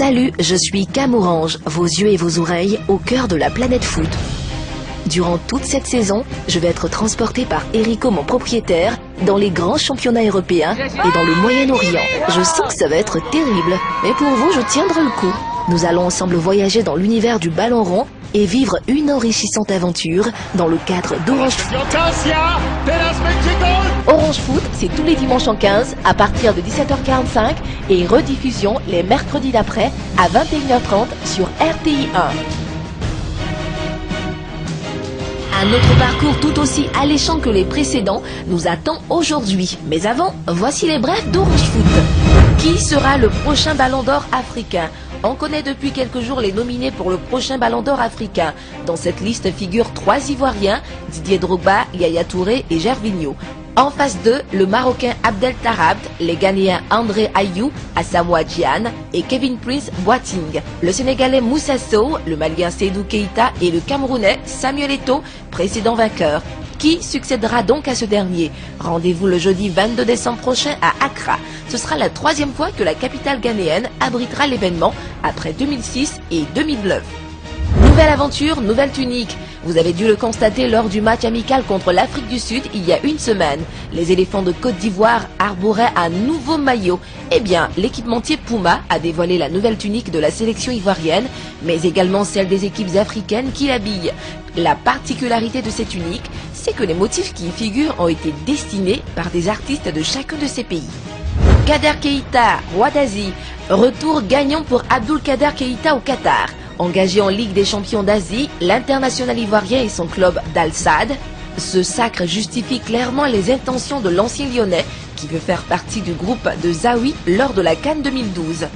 Salut, je suis Camourange, vos yeux et vos oreilles au cœur de la planète foot. Durant toute cette saison, je vais être transporté par Erico, mon propriétaire, dans les grands championnats européens et dans le Moyen-Orient. Je sens que ça va être terrible, mais pour vous, je tiendrai le coup. Nous allons ensemble voyager dans l'univers du ballon rond et vivre une enrichissante aventure dans le cadre d'Orange Foot. Orange Foot, c'est tous les dimanches en 15 à partir de 17h45 et rediffusion les mercredis d'après à 21h30 sur RTI 1. Un autre parcours tout aussi alléchant que les précédents nous attend aujourd'hui. Mais avant, voici les brefs d'Orange Foot. Qui sera le prochain Ballon d'Or africain ? On connaît depuis quelques jours les nominés pour le prochain Ballon d'Or africain. Dans cette liste figurent 3 Ivoiriens, Didier Drogba, Yaya Touré et Gervinho. En face d'eux, le Marocain Abdel Tarabt, les Ghanéens André Ayou, Asamoah Gyan et Kevin Prince Boateng. Le Sénégalais Moussa Sow, le Malien Seydou Keita et le Camerounais Samuel Eto'o, précédent vainqueur. Qui succédera donc à ce dernier? Rendez-vous le jeudi 22 décembre prochain à Accra. Ce sera la 3e fois que la capitale ghanéenne abritera l'événement après 2006 et 2009. Nouvelle aventure, nouvelle tunique. Vous avez dû le constater lors du match amical contre l'Afrique du Sud il y a une semaine. Les éléphants de Côte d'Ivoire arboraient un nouveau maillot. Eh bien, l'équipementier Puma a dévoilé la nouvelle tunique de la sélection ivoirienne, mais également celle des équipes africaines qui l'habillent. La particularité de cette tunique, c'est que les motifs qui y figurent ont été dessinés par des artistes de chacun de ces pays. Kader Keita, roi d'Asie. Retour gagnant pour Abdulkader Keita au Qatar. Engagé en Ligue des champions d'Asie, l'international ivoirien et son club d'Al Sadd. Ce sacre justifie clairement les intentions de l'ancien Lyonnais qui veut faire partie du groupe de Zawi lors de la CAN 2012.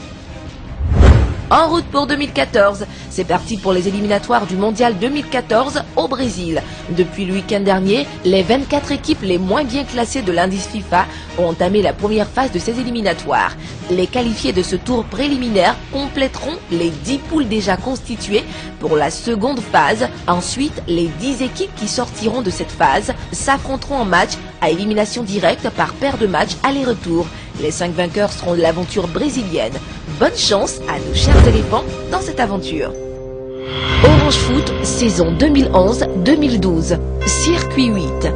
En route pour 2014, c'est parti pour les éliminatoires du Mondial 2014 au Brésil. Depuis le week-end dernier, les 24 équipes les moins bien classées de l'indice FIFA ont entamé la première phase de ces éliminatoires. Les qualifiés de ce tour préliminaire compléteront les 10 poules déjà constituées pour la seconde phase. Ensuite, les 10 équipes qui sortiront de cette phase s'affronteront en match à élimination directe par paire de matchs aller-retour. Les 5 vainqueurs seront de l'aventure brésilienne. Bonne chance à nos chers éléphants dans cette aventure. Orange Foot, saison 2011-2012, circuit 8.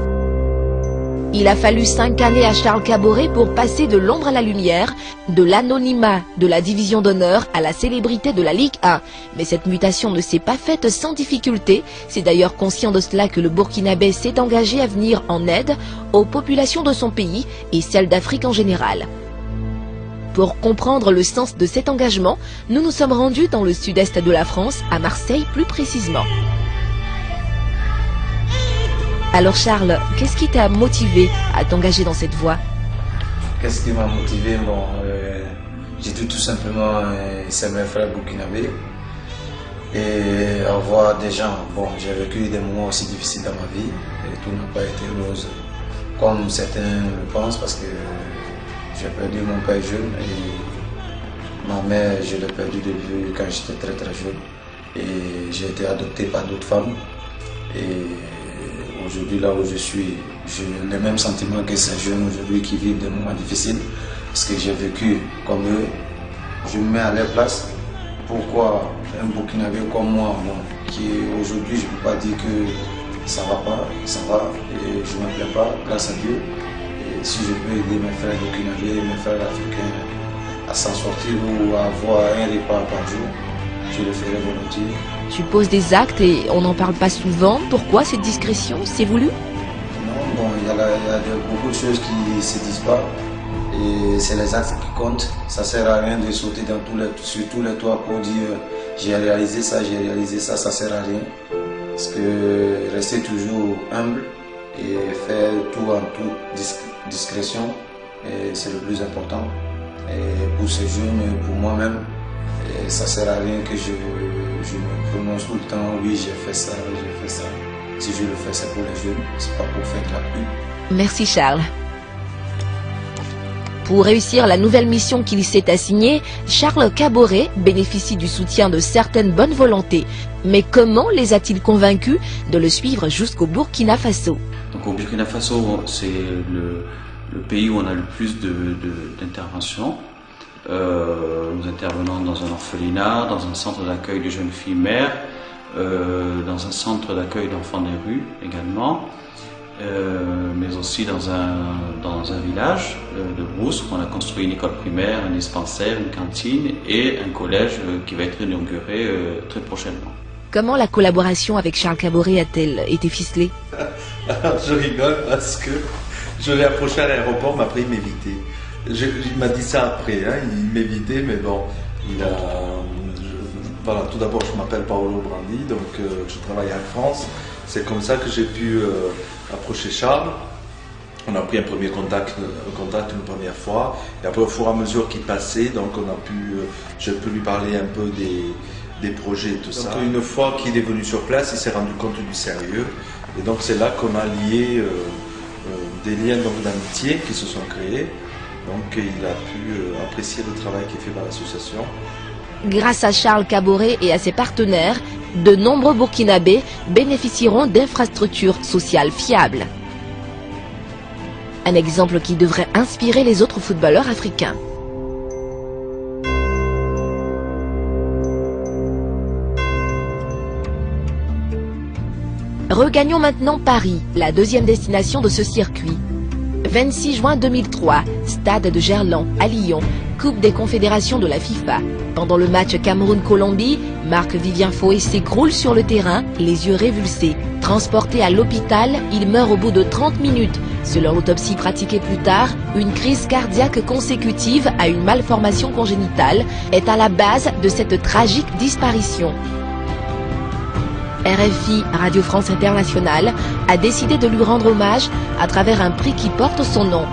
Il a fallu 5 années à Charles Caboret pour passer de l'ombre à la lumière, de l'anonymat de la division d'honneur à la célébrité de la Ligue 1. Mais cette mutation ne s'est pas faite sans difficulté. C'est d'ailleurs conscient de cela que le Burkinabé s'est engagé à venir en aide aux populations de son pays et celles d'Afrique en général. Pour comprendre le sens de cet engagement, nous nous sommes rendus dans le sud-est de la France, à Marseille plus précisément. Alors Charles, qu'est-ce qui t'a motivé à t'engager dans cette voie? Qu'est-ce qui m'a motivé? J'ai dit tout simplement, c'est mes frères burkinabés et avoir des gens. J'ai vécu des moments aussi difficiles dans ma vie et tout n'a pas été rose comme certains le pensent parce que j'ai perdu mon père jeune et ma mère, je l'ai perdu de vue quand j'étais très très jeune. Et j'ai été adopté par d'autres femmes. Et aujourd'hui, là où je suis, j'ai les mêmes sentiments que ces jeunes aujourd'hui qui vivent des moments difficiles. Parce que j'ai vécu comme eux. Je me mets à leur place. Pourquoi un Burkinabé comme moi, qui aujourd'hui, je ne peux pas dire que ça va pas, ça va. Et je ne me plains pas, grâce à Dieu. Si je peux aider mes frères burkinabés, mes frères africains à s'en sortir ou à avoir un repas par jour, je le ferai volontiers. Tu poses des actes et on n'en parle pas souvent. Pourquoi cette discrétion? C'est voulu? Non, il y a beaucoup de choses qui ne se disent pas. Et c'est les actes qui comptent. Ça ne sert à rien de sauter sur tous les toits pour dire j'ai réalisé ça, ça ne sert à rien. Parce que rester toujours humble et faire tout en toute discrétion, c'est le plus important. Et pour ces jeunes, pour moi-même, ça ne sert à rien que je me prononce tout le temps, oui j'ai fait ça, j'ai fait ça. Si je le fais, c'est pour les jeunes, c'est pas pour faire de la pub. Merci Charles. Pour réussir la nouvelle mission qu'il s'est assignée, Charles Caboret bénéficie du soutien de certaines bonnes volontés. Mais comment les a-t-il convaincus de le suivre jusqu'au Burkina Faso? Donc au Burkina Faso, c'est le pays où on a le plus d'interventions. nous intervenons dans un orphelinat, dans un centre d'accueil de jeunes filles mères, dans un centre d'accueil d'enfants des rues également, mais aussi dans un village de Brousse où on a construit une école primaire, un dispensaire, une cantine et un collège qui va être inauguré très prochainement. Comment la collaboration avec Charles Caboret a-t-elle été ficelée? Alors je rigole parce que je l'ai approché à l'aéroport, mais après il m'évitait. Il m'a dit ça après, hein, il m'évitait, mais bon, voilà, tout d'abord je m'appelle Paolo Brandi, donc je travaille en France. C'est comme ça que j'ai pu approcher Charles. On a pris un premier contact une première fois, et après au fur et à mesure qu'il passait, donc j'ai pu lui parler un peu des projets et tout ça. Une fois qu'il est venu sur place, il s'est rendu compte du sérieux, et donc c'est là qu'on a lié des liens d'amitié qui se sont créés. Donc il a pu apprécier le travail qui est fait par l'association. Grâce à Charles Caboret et à ses partenaires, de nombreux Burkinabés bénéficieront d'infrastructures sociales fiables. Un exemple qui devrait inspirer les autres footballeurs africains. Regagnons maintenant Paris, la deuxième destination de ce circuit. 26 juin 2003, stade de Gerland, à Lyon, Coupe des Confédérations de la FIFA. Pendant le match Cameroun-Colombie, Marc-Vivien Foé s'écroule sur le terrain, les yeux révulsés. Transporté à l'hôpital, il meurt au bout de 30 minutes. Selon l'autopsie pratiquée plus tard, une crise cardiaque consécutive à une malformation congénitale est à la base de cette tragique disparition. RFI, Radio France Internationale, a décidé de lui rendre hommage à travers un prix qui porte son nom.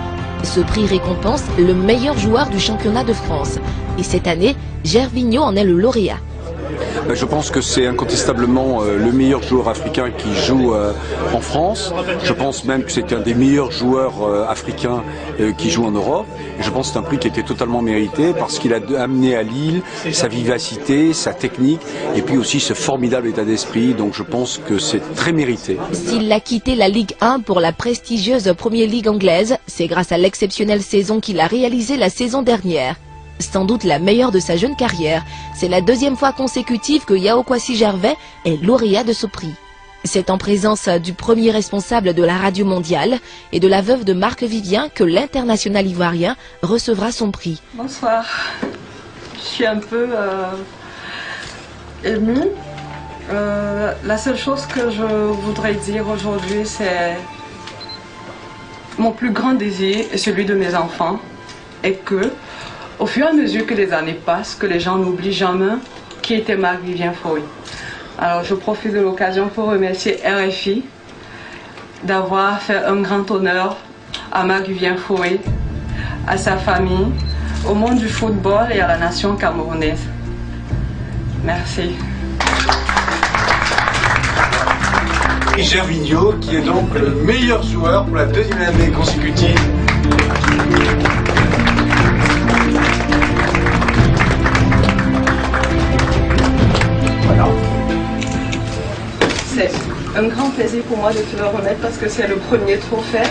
Ce prix récompense le meilleur joueur du championnat de France. Et cette année, Gervinho en est le lauréat. Je pense que c'est incontestablement le meilleur joueur africain qui joue en France. Je pense même que c'est un des meilleurs joueurs africains qui joue en Europe. Et je pense que c'est un prix qui était totalement mérité parce qu'il a amené à Lille sa vivacité, sa technique et puis aussi ce formidable état d'esprit. Donc je pense que c'est très mérité. S'il a quitté la Ligue 1 pour la prestigieuse Premier League anglaise, c'est grâce à l'exceptionnelle saison qu'il a réalisée la saison dernière. Sans doute la meilleure de sa jeune carrière, c'est la deuxième fois consécutive que Yao Kwasi Gervais est lauréat de ce prix. C'est en présence du premier responsable de la radio mondiale et de la veuve de Marc-Vivien que l'international ivoirien recevra son prix. Bonsoir, je suis un peu émue. La seule chose que je voudrais dire aujourd'hui, c'est mon plus grand désir et celui de mes enfants est que au fur et à mesure que les années passent, que les gens n'oublient jamais qui était Marc-Vivien Foé. Alors je profite de l'occasion pour remercier RFI d'avoir fait un grand honneur à Marc-Vivien Foé, à sa famille, au monde du football et à la nation camerounaise. Merci. Gervinho, qui est donc le meilleur joueur pour la deuxième année consécutive. C'est un grand plaisir pour moi de te le remettre parce que c'est le premier trophée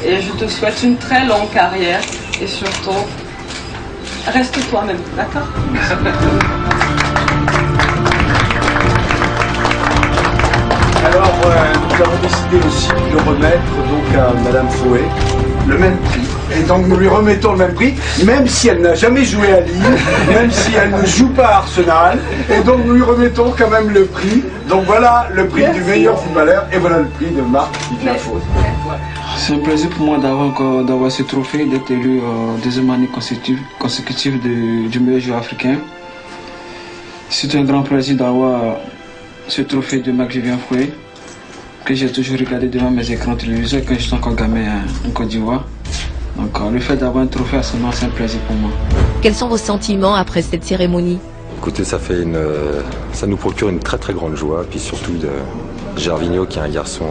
et je te souhaite une très longue carrière et surtout, reste toi-même, d'accord? Alors, nous avons décidé aussi de remettre donc à Madame Foé le même prix. Et donc nous lui remettons le même prix, même si elle n'a jamais joué à Lille, même si elle ne joue pas à Arsenal. Et donc nous lui remettons quand même le prix. Donc voilà le prix du meilleur footballeur et voilà le prix de Marc-Vivien Foé. C'est un plaisir pour moi d'avoir ce trophée, d'être élu deuxième année consécutive du meilleur joueur africain. C'est un grand plaisir d'avoir ce trophée de Marc-Vivien Foé que j'ai toujours regardé devant mes écrans téléviseurs quand j'étais encore gamin en Côte d'Ivoire. Donc le fait d'avoir un trophée à ce moment, c'est un plaisir pour moi. Quels sont vos sentiments après cette cérémonie? Écoutez, ça nous procure une très très grande joie, puis surtout de Gervinho qui est un garçon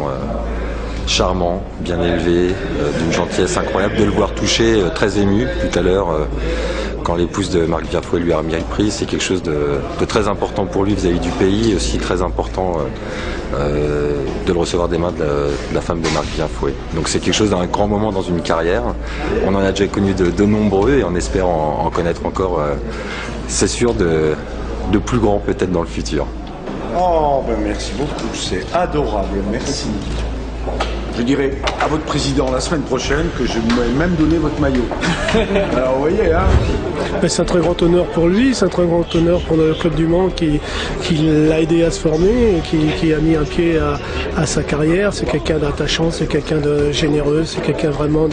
charmant, bien élevé, d'une gentillesse incroyable, de le voir toucher, très ému tout à l'heure quand l'épouse de Marc-Vivien Foué lui a remis le prix, c'est quelque chose de très important pour lui vis-à-vis du pays, et aussi très important de le recevoir des mains de la femme de Marc-Vivien Foué. Donc c'est quelque chose d'un grand moment dans une carrière. On en a déjà connu de nombreux et on espère en connaître encore, c'est sûr, de plus grands peut-être dans le futur. Oh, ben merci beaucoup, c'est adorable, merci. Je dirai à votre président la semaine prochaine que je vais même donner votre maillot. Alors vous voyez, hein. C'est un très grand honneur pour lui, c'est un très grand honneur pour le Club du Mans qui l'a aidé à se former et qui a mis un pied à sa carrière. C'est quelqu'un d'attachant, c'est quelqu'un de généreux, c'est quelqu'un vraiment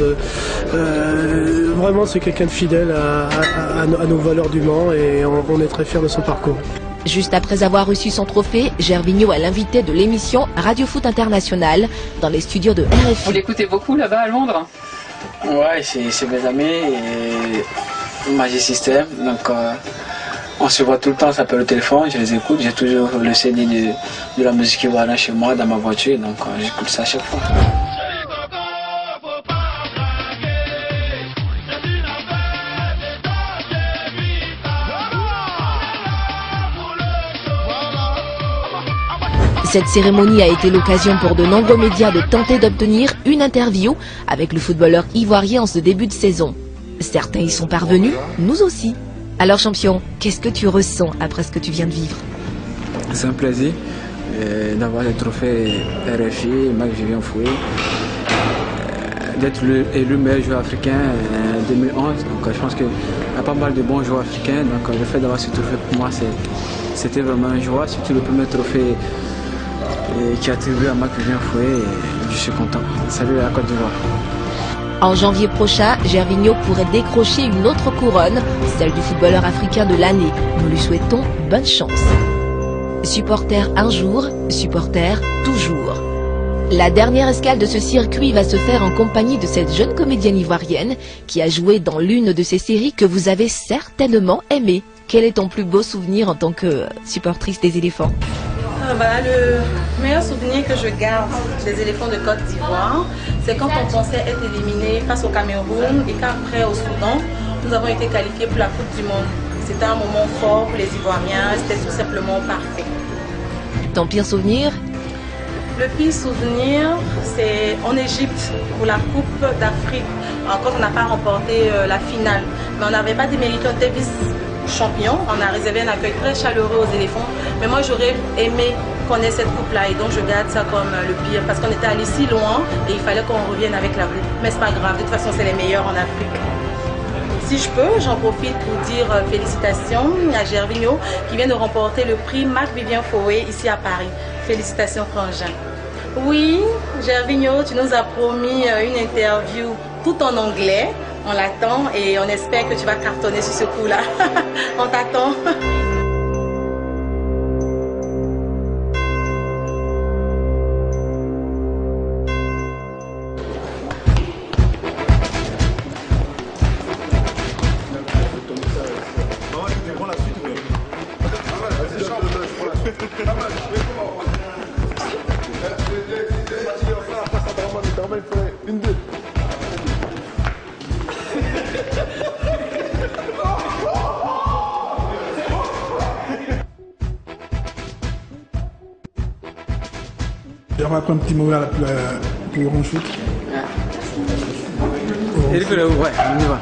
c'est quelqu'un de fidèle à nos valeurs du Mans, et on est très fiers de son parcours. Juste après avoir reçu son trophée, Gervinho est l'invité de l'émission Radio Foot International dans les studios de RFI. Vous l'écoutez beaucoup là-bas à Londres? Ouais, c'est mes amis et Magic System. Donc on se voit tout le temps, on s'appelle au téléphone, je les écoute. J'ai toujours le CD de la musique ivoirienne chez moi dans ma voiture, donc j'écoute ça à chaque fois. Cette cérémonie a été l'occasion pour de nombreux médias de tenter d'obtenir une interview avec le footballeur ivoirien en ce début de saison. Certains y sont parvenus, nous aussi. Alors champion, qu'est-ce que tu ressens après ce que tu viens de vivre? C'est un plaisir d'avoir le trophée RFI, Marc-Vivien Foué, d'être élu meilleur joueur africain en 2011. Donc je pense qu'il y a pas mal de bons joueurs africains. Donc le fait d'avoir ce trophée pour moi, c'était vraiment une joie, surtout le premier trophée qui est attribué à Marc-Vivien Foué, et je suis content. Salut à la Côte d'Ivoire. En janvier prochain, Gervinho pourrait décrocher une autre couronne, celle du footballeur africain de l'année. Nous lui souhaitons bonne chance. Supporter un jour, supporter toujours. La dernière escale de ce circuit va se faire en compagnie de cette jeune comédienne ivoirienne qui a joué dans l'une de ces séries que vous avez certainement aimées. Quel est ton plus beau souvenir en tant que supportrice des éléphants? Le meilleur souvenir que je garde des éléphants de Côte d'Ivoire, c'est quand on pensait être éliminé face au Cameroun et qu'après au Soudan, nous avons été qualifiés pour la Coupe du Monde. C'était un moment fort pour les Ivoiriens, c'était tout simplement parfait. Ton pire souvenir? Le pire souvenir, c'est en Égypte pour la Coupe d'Afrique, quand on n'a pas remporté la finale. Mais on n'avait pas démérité, on était vice-champion. On a réservé un accueil très chaleureux aux éléphants. Mais moi, j'aurais aimé qu'on ait cette coupe-là, et donc je garde ça comme le pire, parce qu'on était allé si loin et il fallait qu'on revienne avec la coupe. Mais c'est pas grave, de toute façon, c'est les meilleurs en Afrique. Si je peux, j'en profite pour dire félicitations à Gervinho qui vient de remporter le prix Marc-Vivien Foué ici à Paris. Félicitations, frangin. Oui, Gervinho, tu nous as promis une interview tout en anglais. On l'attend et on espère que tu vas cartonner sur ce coup-là. On t'attend. On va prendre un petit moment à la plus grande chute. Ouais, on y va.